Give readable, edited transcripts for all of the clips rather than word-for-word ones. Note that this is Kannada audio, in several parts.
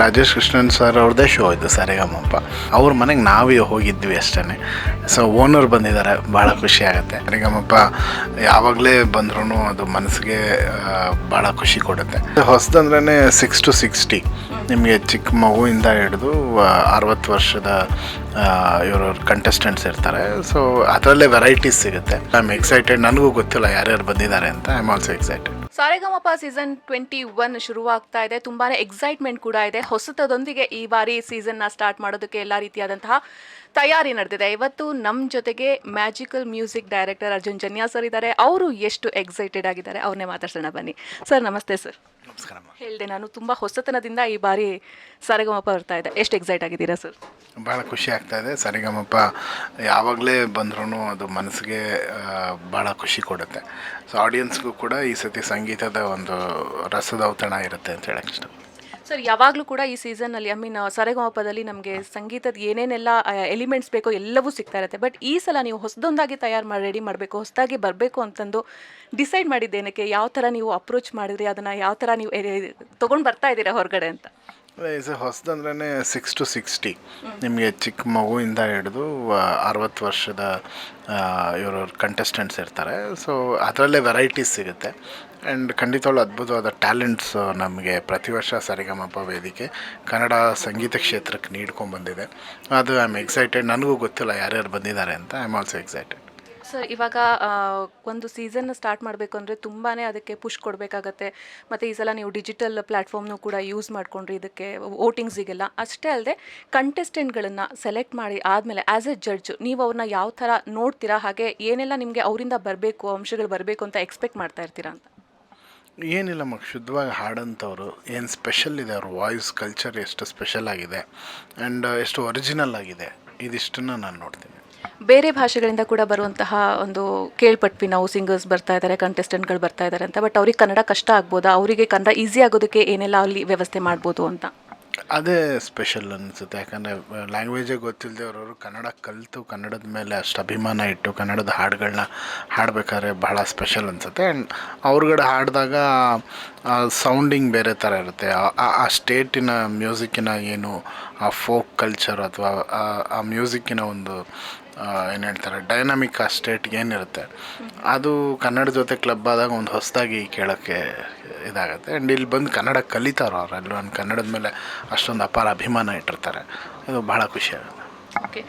ರಾಜೇಶ್ ಕೃಷ್ಣನ್ ಸರ್ ಅವ್ರದ್ದೇ ಶೋ ಇದು ಸರಿಗಮಪ. ಅವ್ರ ಮನೆಗೆ ನಾವೇ ಹೋಗಿದ್ವಿ ಅಷ್ಟೇ. ಸೊ ಓನರ್ ಬಂದಿದ್ದಾರೆ, ಭಾಳ ಖುಷಿ ಆಗುತ್ತೆ. ಸರಿಗಮಪ ಯಾವಾಗಲೇ ಬಂದ್ರೂ ಅದು ಮನಸ್ಸಿಗೆ ಭಾಳ ಖುಷಿ ಕೊಡುತ್ತೆ. ಹೊಸದಂದ್ರೇ 6 to 60 ನಿಮಗೆ ಚಿಕ್ಕ ಮಗುವಿಂದ ಹಿಡಿದು 60 ವರ್ಷದ ಇವರು ಕಂಟೆಸ್ಟೆಂಟ್ಸ್ ಇರ್ತಾರೆ. ಸೊ ಅದರಲ್ಲೇ ವೆರೈಟೀಸ್ ಸಿಗುತ್ತೆ. I am excited. ನನಗೂ ಗೊತ್ತಿಲ್ಲ ಯಾರ್ಯಾರು ಬಂದಿದ್ದಾರೆ ಅಂತ. I am also excited. Saregamapa season 21 ಶುರುವಾಗ್ತಾ ಇದೆ. ತುಂಬಾನೇ ಎಕ್ಸೈಟ್ಮೆಂಟ್ ಕೂಡ ಇದೆ. ಹೊಸತದೊಂದಿಗೆ ಈ ಬಾರಿ ಸೀಸನ್ನ ಸ್ಟಾರ್ಟ್ ಮಾಡೋದಕ್ಕೆ ಎಲ್ಲ ರೀತಿಯಾದಂತಹ ತಯಾರಿ ನಡೆದಿದೆ. ಇವತ್ತು ನಮ್ಮ ಜೊತೆಗೆ magical music director Arjun Janya sir ಇದ್ದಾರೆ. ಅವರು ಎಷ್ಟು ಎಕ್ಸೈಟೆಡ್ ಆಗಿದ್ದಾರೆ ಅವ್ರನ್ನೇ ಮಾತಾಡ್ಸೋಣ ಬನ್ನಿ. ಸರ್ ನಮಸ್ತೆ. ಸರ್ ನಮಸ್ಕಾರ. ಹೇಳಿದೆ ನಾನು ತುಂಬ ಹೊಸತನದಿಂದ ಈ ಬಾರಿ ಸಾರೆಗಮಪ ಬರ್ತಾ ಇದೆ. ಎಷ್ಟು ಎಕ್ಸೈಟ್ ಆಗಿದ್ದೀರಾ ಸರ್? ಭಾಳ ಖುಷಿ ಆಗ್ತಾ ಇದೆ. ಸರಿಗಮಪ ಯಾವಾಗಲೇ ಬಂದ್ರೂ ಅದು ಮನಸ್ಸಿಗೆ ಭಾಳ ಖುಷಿ ಕೊಡುತ್ತೆ. ಸೊ ಆಡಿಯನ್ಸ್ಗೂ ಕೂಡ ಈ ಸತಿ ಸಂಗೀತದ ಒಂದು ರಸದೌತಣ ಇರುತ್ತೆ ಅಂತ ಹೇಳಕ್ಕೆ ಇಷ್ಟ. ಸರ್ ಯಾವಾಗಲೂ ಕೂಡ ಈ ಸೀಸನ್ನಲ್ಲಿ ಸಾರೆಗಮಪದಲ್ಲಿ ನಮಗೆ ಸಂಗೀತದ ಏನೇನೆಲ್ಲ ಎಲಿಮೆಂಟ್ಸ್ ಬೇಕೋ ಎಲ್ಲವೂ ಸಿಗ್ತಾ ಇರುತ್ತೆ. ಬಟ್ ಈ ಸಲ ನೀವು ಹೊಸದೊಂದಾಗಿ ರೆಡಿ ಮಾಡಬೇಕು, ಹೊಸದಾಗಿ ಬರಬೇಕು ಅಂತಂದು ಡಿಸೈಡ್ ಮಾಡಿದ್ದೇನಕ್ಕೆ? ಯಾವ ಥರ ನೀವು ಅಪ್ರೋಚ್ ಮಾಡಿದ್ರಿ, ಅದನ್ನು ಯಾವ ಥರ ನೀವು ತೊಗೊಂಡು ಬರ್ತಾ ಇದ್ದೀರಾ ಹೊರಗಡೆ ಅಂತ? ಹೊಸದಂದ್ರೇ 6 to 60 ನಿಮಗೆ ಚಿಕ್ಕ ಮಗುವಿಂದ ಹಿಡಿದು 60 ವರ್ಷದ ಇವರು ಕಂಟೆಸ್ಟೆಂಟ್ಸ್ ಇರ್ತಾರೆ. ಸೊ ಅದರಲ್ಲೇ ವೆರೈಟೀಸ್ ಸಿಗುತ್ತೆ. ಆ್ಯಂಡ್ ಖಂಡಿತವಾಗ್ಲೂ ಅದ್ಭುತವಾದ ಟ್ಯಾಲೆಂಟ್ಸ್ ನಮಗೆ ಪ್ರತಿ ವರ್ಷ ಸರಿಗಮಪ ವೇದಿಕೆ ಕನ್ನಡ ಸಂಗೀತ ಕ್ಷೇತ್ರಕ್ಕೆ ನೀಡ್ಕೊಂಡ್ಬಂದಿದೆ. ಅದು ಐ ಆಮ್ ಎಕ್ಸೈಟೆಡ್. ನನಗೂ ಗೊತ್ತಿಲ್ಲ ಯಾರ್ಯಾರು ಬಂದಿದ್ದಾರೆ ಅಂತ. I am also excited. Sir ಇವಾಗ ಒಂದು ಸೀಸನ್ ಸ್ಟಾರ್ಟ್ ಮಾಡಬೇಕು ಅಂದರೆ ತುಂಬಾ ಅದಕ್ಕೆ ಪುಷ್ ಕೊಡಬೇಕಾಗತ್ತೆ. ಮತ್ತು ಈ ಸಲ ನೀವು ಡಿಜಿಟಲ್ ಪ್ಲ್ಯಾಟ್ಫಾರ್ಮ್ನು ಕೂಡ ಯೂಸ್ ಮಾಡಿಕೊಂಡ್ರಿ ಇದಕ್ಕೆ ವೋಟಿಂಗ್ಸಿಗೆಲ್ಲ. ಅಷ್ಟೇ ಅಲ್ಲದೆ ಕಂಟೆಸ್ಟೆಂಟ್ಗಳನ್ನು ಸೆಲೆಕ್ಟ್ ಮಾಡಿ ಆದಮೇಲೆ ಆ್ಯಸ್ ಎ ಜಡ್ಜ್ ನೀವು ಅವ್ರನ್ನ ಯಾವ ಥರ ನೋಡ್ತೀರಾ, ಹಾಗೆ ಏನೆಲ್ಲ ನಿಮಗೆ ಅವರಿಂದ ಬರಬೇಕು, ಅಂಶಗಳು ಬರಬೇಕು ಅಂತ ಎಕ್ಸ್ಪೆಕ್ಟ್ ಮಾಡ್ತಾ ಇರ್ತೀರಾ ಅಂತ? ಏನಿಲ್ಲ ಶುದ್ಧವಾಗಿ ಹಾಡೋಂಥವ್ರು ಏನು ಸ್ಪೆಷಲ್ ಇದೆ, ಅವ್ರ ವಾಯ್ಸ್ ಕಲ್ಚರ್ ಎಷ್ಟು ಸ್ಪೆಷಲ್ ಆಗಿದೆ ಆ್ಯಂಡ್ ಎಷ್ಟು ಒರಿಜಿನಲ್ ಆಗಿದೆ, ಇದಿಷ್ಟನ್ನು ನಾನು ನೋಡ್ತೀನಿ. ಬೇರೆ ಭಾಷೆಗಳಿಂದ ಕೂಡ ಬರುವಂತಹ ಒಂದು ಕೇಳ್ಪಟ್ವಿ ನಾವು, ಸಿಂಗರ್ಸ್ ಬರ್ತಾ ಇದ್ದಾರೆ, ಕಂಟೆಸ್ಟೆಂಟ್ಗಳು ಬರ್ತಾ ಇದ್ದಾರೆ ಅಂತ. ಬಟ್ ಅವ್ರಿಗೆ ಕನ್ನಡ ಕಷ್ಟ ಆಗ್ಬೋದಾ? ಅವರಿಗೆ ಕನ್ನಡ ಈಸಿ ಆಗೋದಕ್ಕೆ ಏನೆಲ್ಲ ಅಲ್ಲಿ ವ್ಯವಸ್ಥೆ ಮಾಡ್ಬೋದು ಅಂತ? ಅದೇ ಸ್ಪೆಷಲ್ ಅನಿಸುತ್ತೆ. ಯಾಕಂದರೆ ಲ್ಯಾಂಗ್ವೇಜೇ ಗೊತ್ತಿಲ್ಲದೆ ಅವರವರು ಕನ್ನಡ ಕಲಿತು ಕನ್ನಡದ ಮೇಲೆ ಅಷ್ಟು ಅಭಿಮಾನ ಇಟ್ಟು ಕನ್ನಡದ ಹಾಡುಗಳನ್ನ ಹಾಡಬೇಕಾದ್ರೆ ಬಹಳ ಸ್ಪೆಷಲ್ ಅನಿಸುತ್ತೆ. ಆ್ಯಂಡ್ ಅವ್ರಗಡೆ ಹಾಡಿದಾಗ ಸೌಂಡಿಂಗ್ ಬೇರೆ ಥರ ಇರುತ್ತೆ. ಆ ಸ್ಟೇಟಿನ ಮ್ಯೂಸಿಕ್ಕಿನ ಏನು ಆ ಫೋಕ್ ಕಲ್ಚರ್ ಅಥವಾ ಆ ಮ್ಯೂಸಿಕ್ಕಿನ ಒಂದು ಏನು ಹೇಳ್ತಾರೆ ಡೈನಾಮಿಕ್, ಆ ಸ್ಟೇಟ್ಗೆ ಏನಿರುತ್ತೆ ಅದು ಕನ್ನಡ ಜೊತೆ ಕ್ಲಬ್ ಆದಾಗ ಒಂದು ಹೊಸದಾಗಿ ಕೇಳೋಕ್ಕೆ ಇದಾಗುತ್ತೆ. ಆ್ಯಂಡ್ ಇಲ್ಲಿ ಬಂದು ಕನ್ನಡ ಕಲಿತಾರೋ ಅವರೆಲ್ಲರೂ ಕನ್ನಡದ ಮೇಲೆ ಅಷ್ಟೊಂದು ಅಪಾರ ಅಭಿಮಾನ ಇಟ್ಟಿರ್ತಾರೆ. ಅದು ಭಾಳ ಖುಷಿ ಆಗುತ್ತೆ. ಓಕೆ,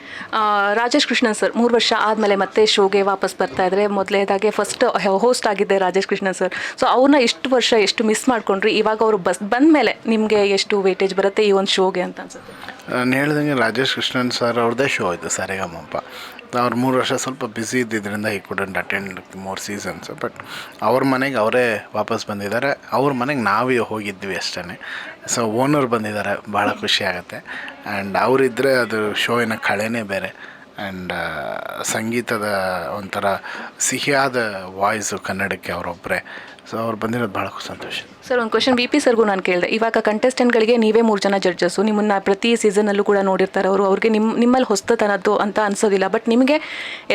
ರಾಜೇಶ್ ಕೃಷ್ಣನ್ ಸರ್ 3 ವರ್ಷ ಆದಮೇಲೆ ಮತ್ತೆ ಶೋಗೆ ವಾಪಸ್ ಬರ್ತಾ ಇದ್ದಾರೆ. ಮೊದಲೇದಾಗೆ ಫಸ್ಟ್ ಹೋಸ್ಟ್ ಆಗಿದ್ದೆ ರಾಜೇಶ್ ಕೃಷ್ಣನ್ ಸರ್. ಸೊ ಅವ್ರನ್ನ ಎಷ್ಟು ವರ್ಷ ಎಷ್ಟು ಮಿಸ್ ಮಾಡ್ಕೊಂಡ್ರಿ, ಇವಾಗ ಅವರು ಬಂದ ಮೇಲೆ ನಿಮಗೆ ಎಷ್ಟು ವೇಟೇಜ್ ಬರುತ್ತೆ ಈ ಒಂದು ಶೋಗೆ ಅಂತ ಅನ್ಸುತ್ತೆ? ನಾನು ಹೇಳ್ದಂಗೆ ರಾಜೇಶ್ ಕೃಷ್ಣನ್ ಸರ್ ಅವ್ರದ್ದೇ ಶೋ ಇದು ಸರಿಗಮಪ. ಅವ್ರು 3 ವರ್ಷ ಸ್ವಲ್ಪ ಬ್ಯುಸಿ ಇದ್ದಿದ್ದರಿಂದ ಈ ಕುಡಂಟ್ ಅಟೆಂಡ್ 3 ಸೀಸನ್ಸು. ಬಟ್ ಅವ್ರ ಮನೆಗೆ ಅವರೇ ವಾಪಸ್ ಬಂದಿದ್ದಾರೆ. ಅವ್ರ ಮನೆಗೆ ನಾವೇ ಹೋಗಿದ್ವಿ ಅಷ್ಟೇ. ಸೊ ಓನರ್ ಬಂದಿದ್ದಾರೆ, ಭಾಳ ಖುಷಿ ಆಗುತ್ತೆ. ಆ್ಯಂಡ್ ಅವರಿದ್ದರೆ ಅದು ಶೋಯಿನ ಕಳೆನೇ ಬೇರೆ. ಆ್ಯಂಡ್ ಸಂಗೀತದ ಒಂಥರ ಸಿಹಿಯಾದ ವಾಯ್ಸು ಕನ್ನಡಕ್ಕೆ ಅವರೊಬ್ಬರೇ. ಸೊ ಅವ್ರು ಬಂದಿರೋದು ಭಾಳ ಸಂತೋಷ. ಸರ್ ಒಂದು ಕ್ವಶನ್ BP ಸರ್ಗೂ ನಾನು ಕೇಳಿದೆ. ಇವಾಗ ಕಂಟೆಸ್ಟೆಂಟ್ಗಳಿಗೆ ನೀವೇ 3 ಜನ ಜಡ್ಜಸ್ಸು, ನಿಮ್ಮನ್ನು ಪ್ರತಿ ಸೀಸನಲ್ಲೂ ಕೂಡ ನೋಡಿರ್ತಾರೆ ಅವರು. ಅವ್ರಿಗೆ ನಿಮ್ಮಲ್ಲಿ ಹೊಸತನದ್ದು ಅಂತ ಅನ್ಸೋದಿಲ್ಲ. ಬಟ್ ನಿಮಗೆ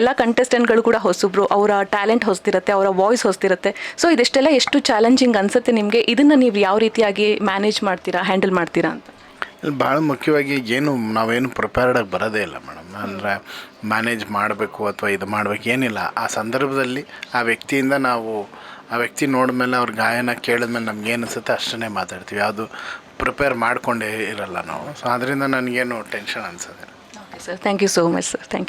ಎಲ್ಲ ಕಂಟೆಸ್ಟೆಂಟ್ಗಳು ಕೂಡ ಹೊಸಬ್ರು, ಅವರ ಟ್ಯಾಲೆಂಟ್ ಹೊಸದಿರುತ್ತೆ, ಅವರ ವಾಯ್ಸ್ ಹೊಸದಿರುತ್ತೆ. ಸೊ ಇದೆಷ್ಟೆಲ್ಲ ಎಷ್ಟು ಚಾಲೆಂಜಿಂಗ್ ಅನಿಸುತ್ತೆ ನಿಮಗೆ? ಇದನ್ನು ನೀವು ಯಾವ ರೀತಿಯಾಗಿ ಮ್ಯಾನೇಜ್ ಮಾಡ್ತೀರಾ, ಹ್ಯಾಂಡಲ್ ಮಾಡ್ತೀರಾ ಅಂತ? ಭಾಳ ಮುಖ್ಯವಾಗಿ ನಾವೇನು ಪ್ರಿಪೇರ್ಡಾಗಿ ಬರೋದೇ ಇಲ್ಲ ಮೇಡಮ್. ಅಂದರೆ ಮ್ಯಾನೇಜ್ ಮಾಡಬೇಕು ಅಥವಾ ಇದು ಮಾಡಬೇಕು ಏನಿಲ್ಲ. ಆ ಸಂದರ್ಭದಲ್ಲಿ ಆ ವ್ಯಕ್ತಿಯಿಂದ ನಾವು ಆ ವ್ಯಕ್ತಿ ನೋಡಿದ್ಮೇಲೆ ಅವ್ರ ಗಾಯನ ಕೇಳಿದ್ಮೇಲೆ ನಮ್ಗೆ ಏನು ಅನಿಸುತ್ತೆ ಅಷ್ಟನ್ನೇ ಮಾತಾಡ್ತೀವಿ. ಯಾವುದು ಪ್ರಿಪೇರ್ ಮಾಡಿಕೊಂಡೇ ಇರಲ್ಲ ನಾವು. ಸೊ ಅದರಿಂದ ನನಗೇನು ಟೆನ್ಷನ್ ಅನಿಸೋದಿಲ್ಲ. Okay sir, thank you so much sir. Thank you.